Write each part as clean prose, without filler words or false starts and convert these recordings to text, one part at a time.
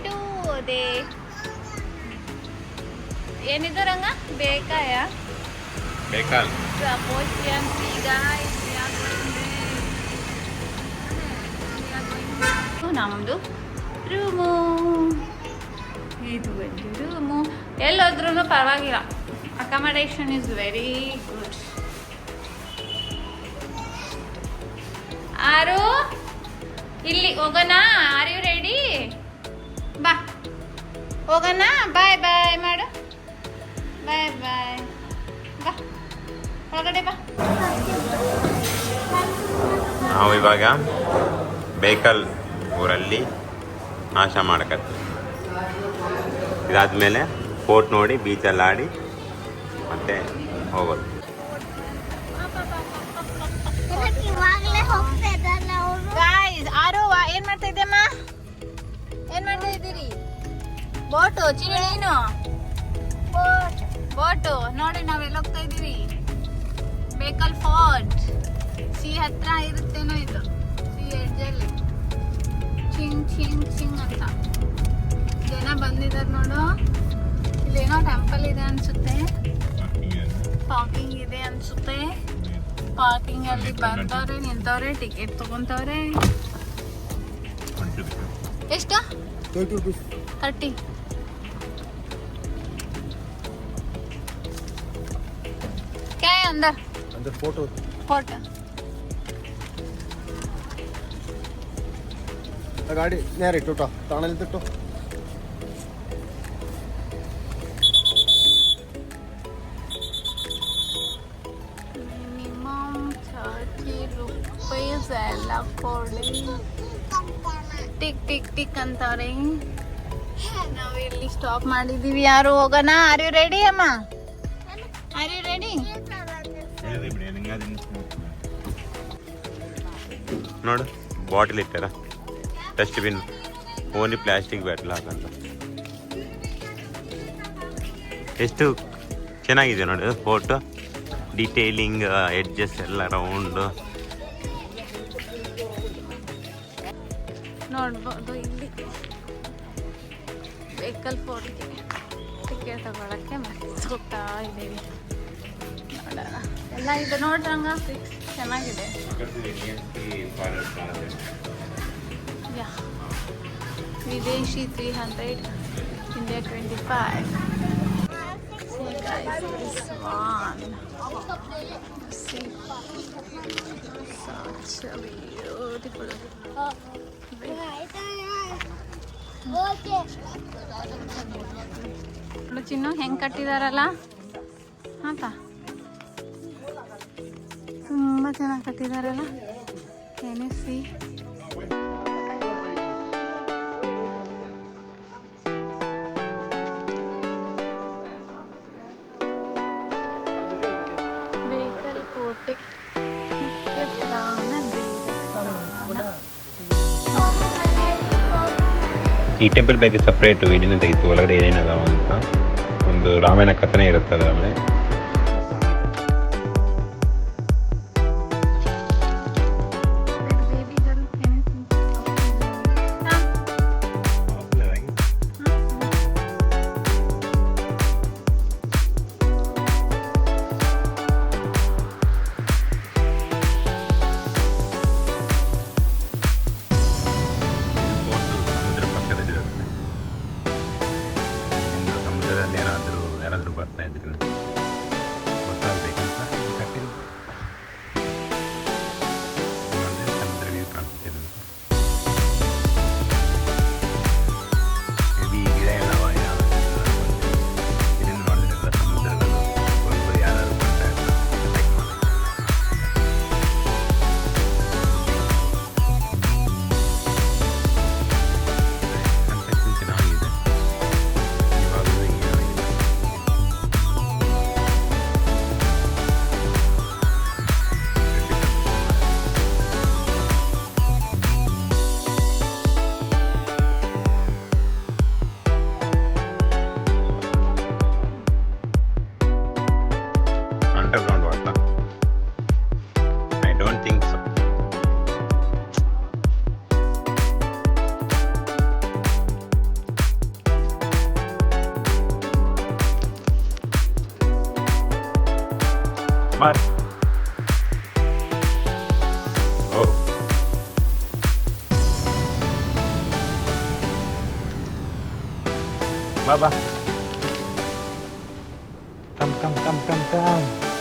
To they ಏನಿದು ರಂಗ ಬೇಕಾಯ Bekal Ocean Sea guys, we are going there. ನಮ್ಮದು room ಇದು ಒಂದು ರೂಮು. ಎಲ್ಲೋದ್ರೂ ಪರವಾಗಿಲ್ಲ, ಅಕಾಮಡೇಷನ್ ಇಸ್ ವೆರಿ ಗುಡ್. ಆರು ಇಲ್ಲಿ ಹೋಗೋಣ, ಆರ್ ಯು ರೆಡಿ? ಬಾ ಹೋಗೋಣ, ಬಾಯ್ ಬಾಯ್ ಮಾಡು, ಬಾಯ್ ಬಾಯ್, ಬಾ ಒಳಗಡೆ ಬಾ. ನಾವು ಇವಾಗ ಬೇಕಲ್ ಊರಲ್ಲಿ ನಾಶ ಮಾಡಕತ್ತೀವಿ. ಇದಾದ್ಮೇಲೆ ಫೋರ್ಟ್ ನೋಡಿ ಬೀಚಲ್ಲಿ ಆಡಿ ಮತ್ತೆ ಹೋಗೋದು. ಆರು ಏನ್ ಮಾಡ್ತಾ ಇದ್ದಮ್ಮ? ಏನ್ ಮಾಡ್ತಾ ಇದ್ದೀರಿ? ಬೋಟು ಚಿನ್ನು ಬೋಟು ನೋಡಿ, ನಾವೆಲ್ಲ ಹೋಗ್ತಾ ಇದೀವಿ ಬೇಕಲ್ ಫೋರ್ಟ್. ಸಿ ಹತ್ರ ಇರುತ್ತೇನೋ ಇದು, ಸಿ ಎಡ್ಜಲ್ಲಿ ಚಿಂಗ್ ಚಿಂಗ್ ಚಿಂಗ್ ಅಂತ ಜನ ಬಂದಿದ್ದಾರೆ ನೋಡು. ಇಲ್ಲೇನೋ ಟೆಂಪಲ್ ಇದೆ ಅನ್ಸುತ್ತೆ, ಪಾರ್ಕಿಂಗ್ ಇದೆ ಅನ್ಸುತ್ತೆ. ಪಾರ್ಕಿಂಗ್ ಅಲ್ಲಿ ಬರ್ತಾರೆ, ನಿಂತವ್ರೆ, ಟಿಕೆಟ್ ತಗೊಂತವ್ರೆ. ಎಷ್ಟು? 30. क्या है अंदर? अंदर फोटो ಗಾಡಿ ನೇರ ಇಟ್ಟು ತಾಣಲ್ಲಿ ತಿಟ್ಟು. ಮಿನಿಮಮ್ 30 ರೂಪೀಸ್ ಎಲ್ಲ ಕೊಡಿ. ಟಿಕ್ ಟಿಕ್ ಟಿಕ್ ಅಂತಾರೆ. ನಾವು ಇಲ್ಲಿ ಸ್ಟಾಪ್ ಮಾಡಿದೀವಿ. ಯಾರು ಹೋಗೋಣ? ಆರ್ ಯು ರೆಡಿ ಅಮ್ಮ? Are you ready? ನೋಡು, ಬಾಟಲ್ ಇಟ್ಟಾರ, ಡಸ್ಟ್ಬಿನ್, ಓನ್ಲಿ ಪ್ಲಾಸ್ಟಿಕ್ ಬ್ಯಾಟಲ್ ಹಾಕಂತ. ಎಷ್ಟು ಚೆನ್ನಾಗಿದೆ ನೋಡಿ ಫೋಟೋ, ಡಿಟೇಲಿಂಗ್, ಎಡ್ಜಸ್ ಎಲ್ಲ ರೌಂಡು ನೋಡ್ಬೋದು. ಇಲ್ಲಿ ವೆಹಿಕಲ್ ಫೋರ್ಟ್ಗೆ ಟಿಕೆಟ್ ತಗೊಳಕ್ಕೆ ಹೋಗ್ತಾ ಇದ್ದೀವಿ. ನೋಡೋಣ, ಎಲ್ಲ ಇದೆ ನೋಡ್ರಂಗ, ಫಿಕ್ಸ್ ಚೆನ್ನಾಗಿದೆ. ಯಾ ವಿದೇಶಿ 300, India 25. See guys, this one. See, such a beautiful. ಚಿನ್ನು ಹೆಂಗ್ ಕಟ್ಟಿದಾರಲ್ಲ ಅಂತ, ತುಂಬಾ ಚೆನ್ನಾಗಿ ಕಟ್ಟಿದಾರಲ್ಲ. ಎನಿಸಿ ಬೇಕಲ್ ಕೋಟೆ ಈ ಟೆಂಪಲ್ ಬಗ್ಗೆ ಸಪ್ರೇಟ್ ವಿಡಿಯೋನ ತೆಗಿತು, ಒಳಗಡೆ ಏನೇನದಾವ ಅಂತ. ಒಂದು ರಾಮಾಯಣ ಕಥನೆ ಇರುತ್ತೆ ಅದರಲ್ಲಿ. ಯಾರಾದರೂ ಬರ್ತಾ ಇದ್ರು ಗೊತ್ತಾಗಬೇಕಂತ ಕಟ್ಟಿದ್ರು. ಸಮುದ್ರ ವ್ಯೂ ಕಾಣಿಸ್ತಿದೆ. ಹೆವಿ ಗಿಡ ಎಲ್ಲ ಇದನ್ನು ನೋಡಿದ್ರೆಲ್ಲ ಸಮುದ್ರಗಳು ಒಂದು ಯಾರು ಬರ್ತಾ ಇದ್ರು. ಕನ್ಸ್ಟ್ರಕ್ಷನ್ ಚೆನ್ನಾಗಿದೆ. ಇವಾಗಲೂ Mar. Oh. Baba. Come.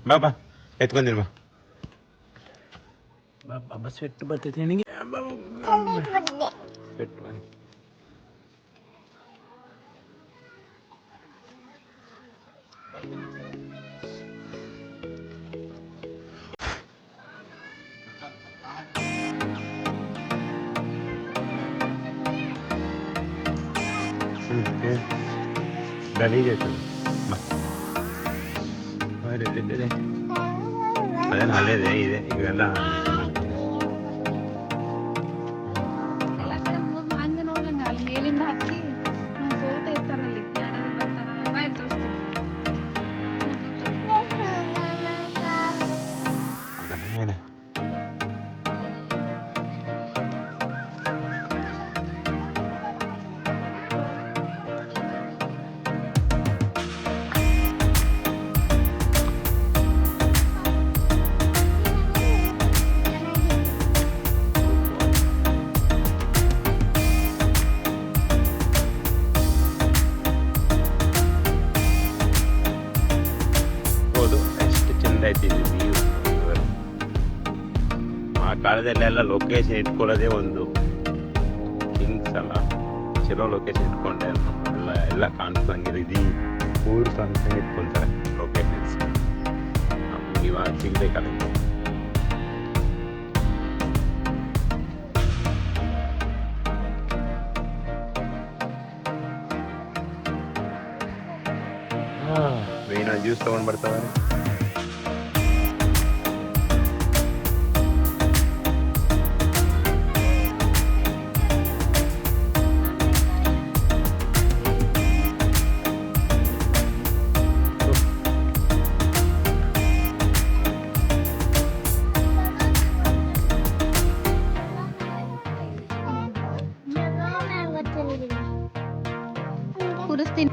ಬಾ ಎತ್ಕೊಂಡಿರ್ ಬಾ ಸ್ವೆಟ್ ಬರ್ತೈತೆ ನಿನಗೆ ಸ್ವೆಟ್ ಬನ್ನಿ ಗಲೀಜ್ ಅದೇನು ಹಳೇದೆ ಇದೆ ಇವೆಲ್ಲ ಹಂಗ ನೋಡಂಗ ಅಲ್ಲಿ ಮೇಲಿಂದ ಹತ್ತಿ ಫೋಟೋ ಇರ್ತಾರಲ್ಲಿ ಬಾಯ್ ಅದನ್ನೇನೆ ಆ ಕಾಲದಲ್ಲೆಲ್ಲ ಲೊಕೇಶನ್ ಇಟ್ಕೊಳ್ಳೋದೇ ಒಂದು ಥಿಂಗ್ಸ್ ಅಲ್ಲ ಚಲೋ ಲೊಕೇಶನ್ ಇಟ್ಕೊಂಡೆ ಎಲ್ಲ ಕಾಣಿಸ್ದಂಗೆ ಇದು ಊರು ಕಾಣಿಸ್ದಂಗೆ ಇಟ್ಕೊಳ್ತಾರೆ ಲೊಕೇಶನ್ಸ್ ನಮ್ಗೆ ಇವಾಗ ಸಿಗ್ಬೇಕಲ್ಲ ವೀಣಾ ಜ್ಯೂಸ್ ತಗೊಂಡ್ ಬರ್ತಾವೆ ಕೂರಿಸ್ತೀನಿ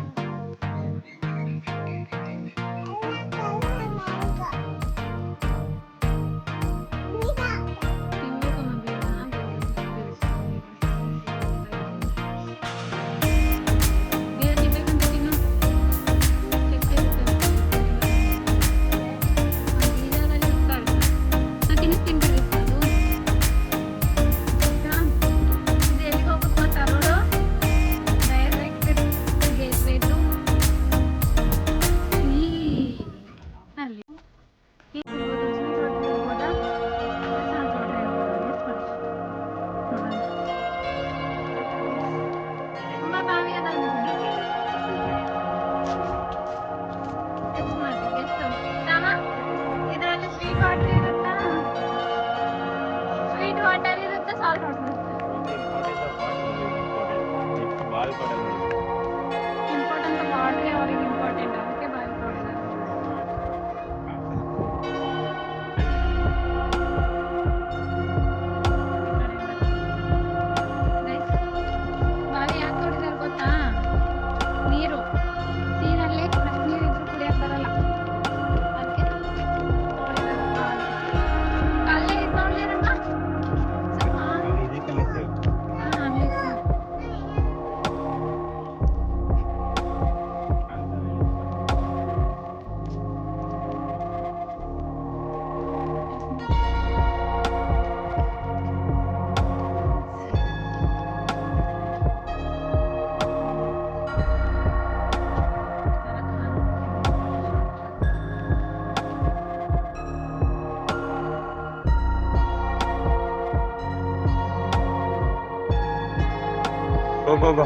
ಗೋ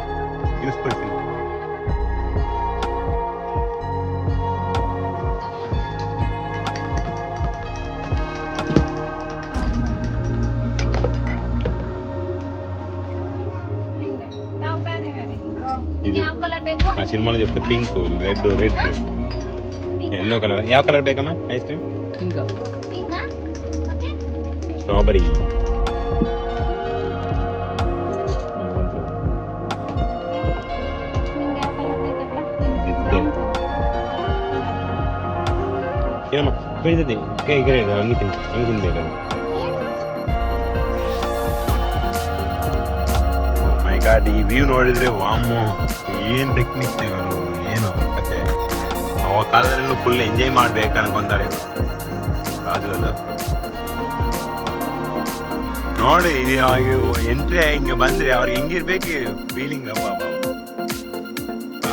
ಇಳಿಸ್ಕೊಳ್ತೀನಿ. ಇದು ಯಾವ ಕಲರ್ ಬೇಕು? ಆ ಸಿನಿಮಾలో చెప్తే పింక్ రెడ్ ఎల్లో కలర్. ಯಾವ కలర్ ಬೇಕಮ್ಮ ಐಸ್ ಕ್ರೀಮ್? ಹಿಂಗಾ? ಓಕೆ. ಸ್ಟ್ರಾಬೆರಿ. ನಿಂಗೆ ಯಾವ ಕಲರ್ ಬೇಕಪ್ಪ? ಏನಮ್ಮ ಬೈದದೆ ಕೈ ಕೈ ಹಂಗೆ ತಿನ್ಬೇಕಲ್ಲ. ಮೈ ಗಾಡ್, ಈ ವ್ಯೂ ನೋಡಿದ್ರೆ ವಾಮು ಏನು ಟೆಕ್ನಿಕ್ಸ್ ಇವರು, ಏನು ಕತೆ. ಅವ ಕಾಲದಲ್ಲೂ ಫುಲ್ ಎಂಜಾಯ್ ಮಾಡ್ಬೇಕು ಅನ್ಕೊಂತಾರೆ ರಾಜುಗಳು. ನೋಡಿ ಎಂಟ್ರಿ ಹಿಂಗೆ ಬಂದ್ರೆ ಅವ್ರಿಗೆ ಹೆಂಗಿರ್ಬೇಕು ಫೀಲಿಂಗ್.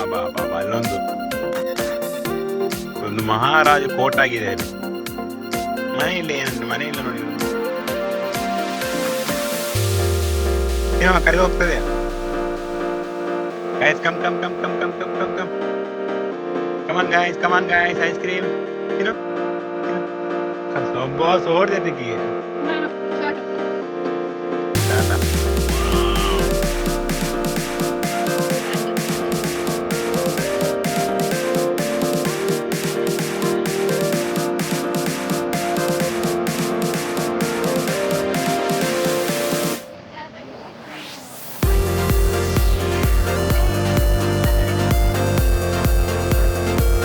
ಬಾಬಾ ಅಲ್ಲೊಂದು ಮಹಾರಾಜ ಕೋಟ್ ಆಗಿದೆ ಅಲ್ಲಿ. ಮನೆಯಲ್ಲಿ ಏನಂದ್ರೆ ಮನೆಯಲ್ಲ ನೋಡಿ ಏನೋ ಕರೆ ಹೋಗ್ತದೆ. guys come come on guys ice cream you know boss ಓಡ್ದೆ ತೆಗಿಗೆ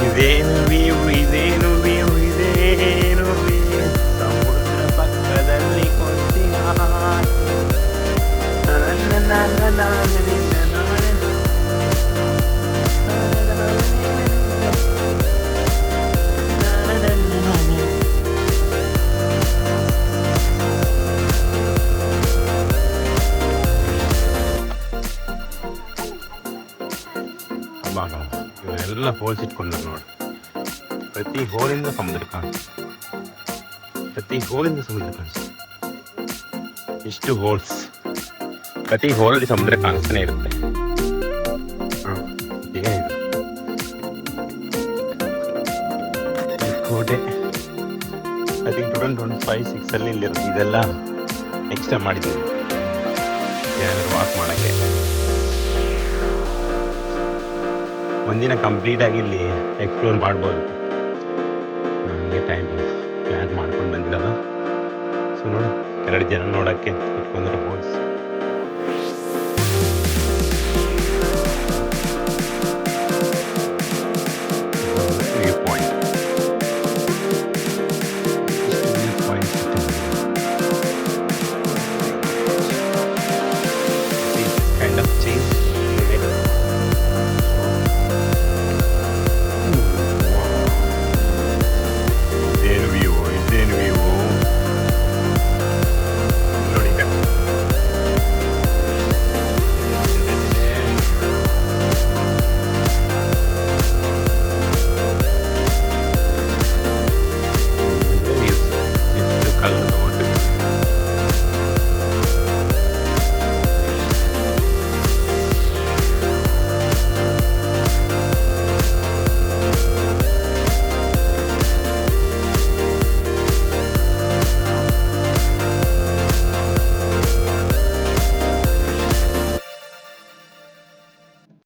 ಇದೇನು ಸಮುದ್ರ ಪಕ್ಕದಲ್ಲಿ ಕೊಂತಿನ ಇವರೆಲ್ಲ ಹೋಲ್ಸ್ ಇಟ್ಕೊಂಡ್ರು ನೋಡಿ. ಪ್ರತಿ ಹೋಲಿಂದ ಸಮುದ್ರ ಕಾಣಿಸ್ತು. ಇಷ್ಟು ಹೋಲ್ಸ್, ಪ್ರತಿ ಹೋಲಲ್ಲಿ ಸಮುದ್ರ ಕಾಣಿಸ್ತಾನೆ ಇರುತ್ತೆ. ಕೋಟೆ ಐ ಥಿಂಕ್ 2025-26 ಅಲ್ಲಿ ಇಲ್ಲಿರೋದು. ಇದೆಲ್ಲ ಎಕ್ಸ್ಟ್ರಾ ಮಾಡಿದ್ದೀವಿ ಏನಾದರೂ ವಾಕ್ ಮಾಡೋಕ್ಕೆ. ಒಂದಿನ ಕಂಪ್ಲೀಟ್ ಆಗಿ ಇಲ್ಲಿ ಎಕ್ಸ್ಪ್ಲೋರ್ ಮಾಡ್ಬೋದು. ನನಗೆ ಟೈಮ್ ಪ್ಲ್ಯಾನ್ ಮಾಡ್ಕೊಂಡು ಬಂದಿರೋದು. ಸೊ ನೋಡಿ, 2 ಜನ ನೋಡೋಕ್ಕೆ ಇಟ್ಕೊಂಡ್ರೆ ಹೋಲ್ಸ್.